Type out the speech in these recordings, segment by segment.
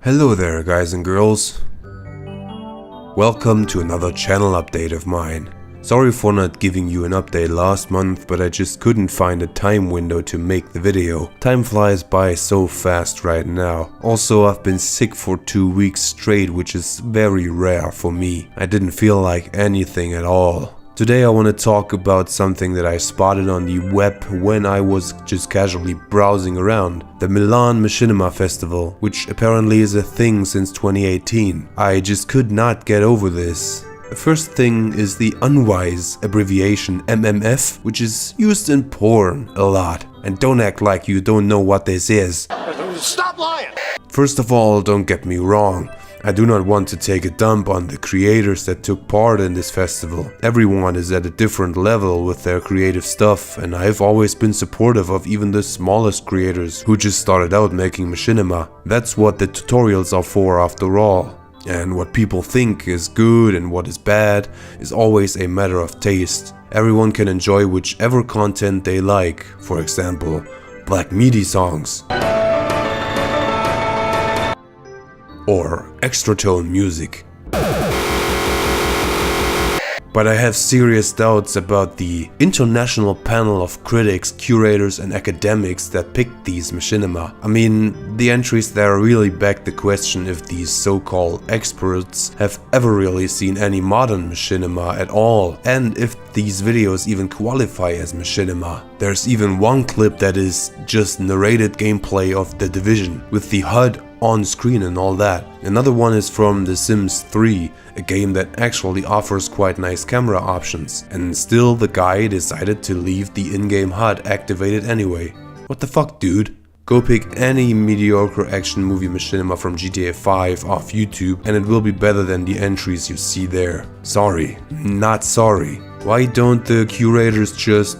Hello there guys and girls. Welcome to another channel update of mine. Sorry for not giving you an update last month, but I just couldn't find a time window to make the video. Time flies by so fast right now. Also, I've been sick for 2 weeks straight, which is very rare for me. I didn't feel like anything at all. Today I want to talk about something that I spotted on the web when I was just casually browsing around. The Milan Machinima Festival, which apparently is a thing since 2018. I just could not get over this. The first thing is the unwise abbreviation MMF, which is used in porn a lot. And don't act like you don't know what this is. Stop lying! First of all, don't get me wrong. I do not want to take a dump on the creators that took part in this festival. Everyone is at a different level with their creative stuff, and I've always been supportive of even the smallest creators who just started out making machinima. That's what the tutorials are for after all. And what people think is good and what is bad is always a matter of taste. Everyone can enjoy whichever content they like, for example, Black MIDI songs. Or extra tone music. But I have serious doubts about the international panel of critics, curators and academics that picked these machinima. I mean, the entries there really beg the question if these so-called experts have ever really seen any modern machinima at all, and if these videos even qualify as machinima. There's even one clip that is just narrated gameplay of The Division, with the HUD on screen and all that. Another one is from The Sims 3, a game that actually offers quite nice camera options, and still the guy decided to leave the in-game HUD activated anyway. What the fuck, dude? Go pick any mediocre action movie machinima from GTA 5 off YouTube and it will be better than the entries you see there. Sorry, not sorry. Why don't the curators just,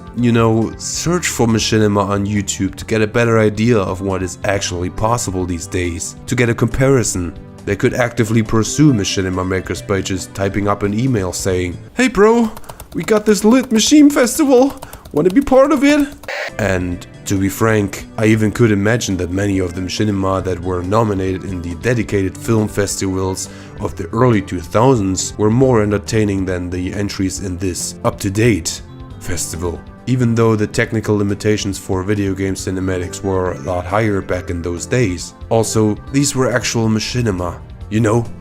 search for machinima on YouTube to get a better idea of what is actually possible these days? To get a comparison. They could actively pursue machinima makers by just typing up an email saying, "Hey bro, we got this lit machine festival, wanna be part of it?" And to be frank, I even could imagine that many of the machinima that were nominated in the dedicated film festivals of the early 2000s were more entertaining than the entries in this up-to-date festival. Even though the technical limitations for video game cinematics were a lot higher back in those days. Also, these were actual machinima.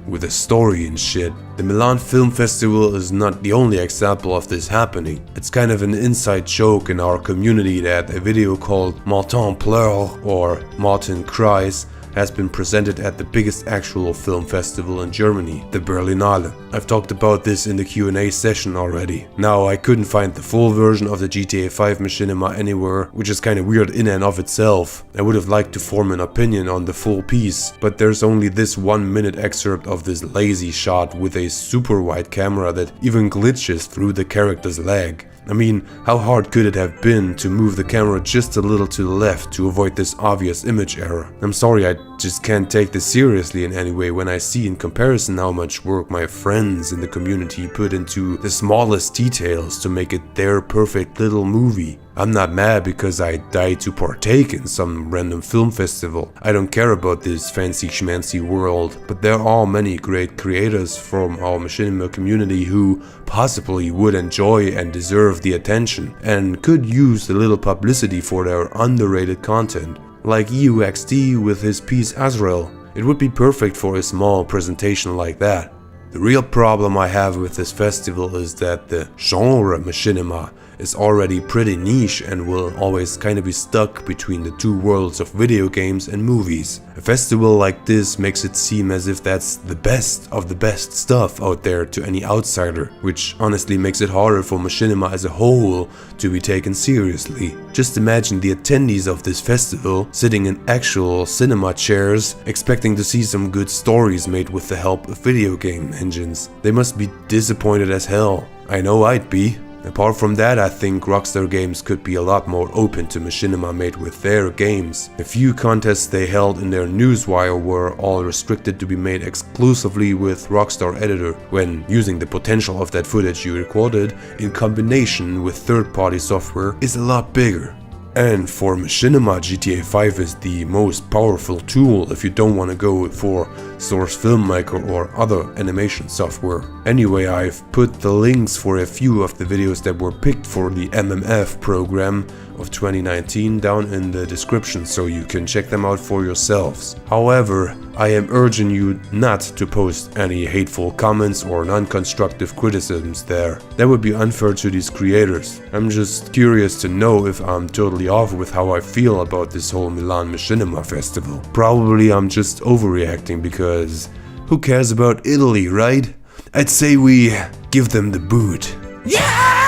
With a story and shit. The Milan Film Festival is not the only example of this happening. It's kind of an inside joke in our community that a video called Martin Pleure or Martin Cries has been presented at the biggest actual film festival in Germany, the Berlinale. I've talked about this in the Q&A session already. Now, I couldn't find the full version of the GTA 5 machinima anywhere, which is kinda weird in and of itself. I would have liked to form an opinion on the full piece, but there's only this 1-minute excerpt of this lazy shot with a super wide camera that even glitches through the character's leg. I mean, how hard could it have been to move the camera just a little to the left to avoid this obvious image error? I'm sorry, I just can't take this seriously in any way when I see in comparison how much work my friends in the community put into the smallest details to make it their perfect little movie. I'm not mad because I died to partake in some random film festival. I don't care about this fancy schmancy world, but there are many great creators from our machinima community who possibly would enjoy and deserve the attention and could use a little publicity for their underrated content. Like EUXD with his piece Azrael. It would be perfect for a small presentation like that. The real problem I have with this festival is that the genre machinima is already pretty niche and will always kinda be stuck between the two worlds of video games and movies. A festival like this makes it seem as if that's the best of the best stuff out there to any outsider, which honestly makes it harder for machinima as a whole to be taken seriously. Just imagine the attendees of this festival sitting in actual cinema chairs expecting to see some good stories made with the help of video game engines. They must be disappointed as hell. I know I'd be. Apart from that, I think Rockstar Games could be a lot more open to machinima made with their games. A few contests they held in their newswire were all restricted to be made exclusively with Rockstar Editor, when using the potential of that footage you recorded in combination with third-party software is a lot bigger. And for machinima, GTA 5 is the most powerful tool if you don't want to go for Source Filmmaker or other animation software. Anyway, I've put the links for a few of the videos that were picked for the MMF program of 2019 down in the description, so you can check them out for yourselves. However, I am urging you not to post any hateful comments or non-constructive criticisms there. That would be unfair to these creators. I'm just curious to know if I'm totally off with how I feel about this whole Milan Machinima festival. Probably I'm just overreacting because who cares about Italy, right? I'd say we give them the boot. Yeah!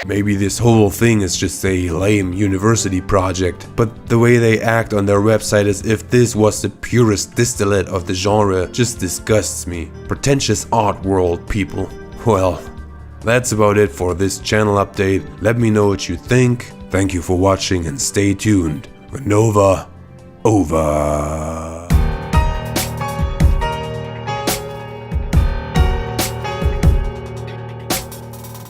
Maybe this whole thing is just a lame university project, but the way they act on their website as if this was the purest distillate of the genre just disgusts me. Pretentious art world people. Well, that's about it for this channel update. Let me know what you think. Thank you for watching and stay tuned. Renova over.